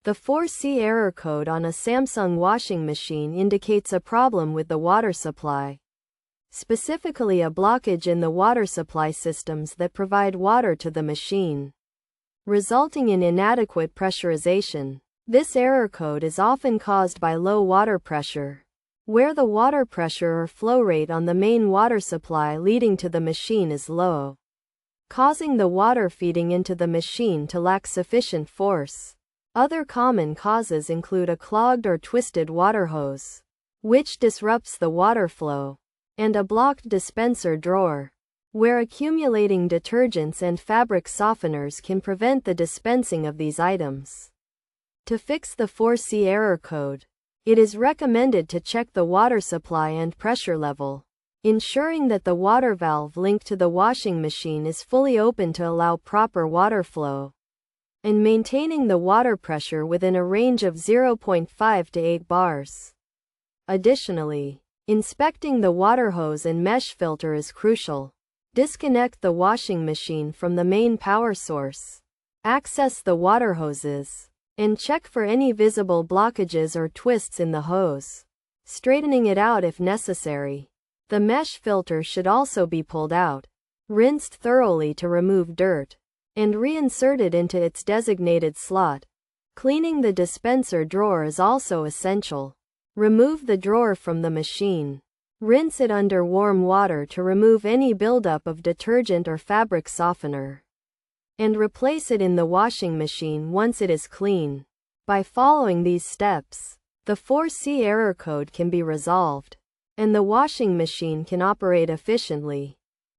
The 4C error code on a Samsung washing machine indicates a problem with the water supply, specifically a blockage in the water supply systems that provide water to the machine, resulting in inadequate pressurization. This error code is often caused by low water pressure, where the water pressure or flow rate on the main water supply leading to the machine is low, causing the water feeding into the machine to lack sufficient force. Other common causes include a clogged or twisted water hose, which disrupts the water flow, and a blocked dispenser drawer, where accumulating detergents and fabric softeners can prevent the dispensing of these items. To fix the 4C error code, it is recommended to check the water supply and pressure level, ensuring that the water valve linked to the washing machine is fully open to allow proper water flow, and maintaining the water pressure within a range of 0.5 to 8 bars. Additionally, inspecting the water hose and mesh filter is crucial. Disconnect the washing machine from the main power source. Access the water hoses, and check for any visible blockages or twists in the hose, straightening it out if necessary. The mesh filter should also be pulled out, rinsed thoroughly to remove dirt, and reinserted into its designated slot. Cleaning the dispenser drawer is also essential. Remove the drawer from the machine. Rinse it under warm water to remove any buildup of detergent or fabric softener, and replace it in the washing machine once it is clean. By following these steps, the 4C error code can be resolved, and the washing machine can operate efficiently.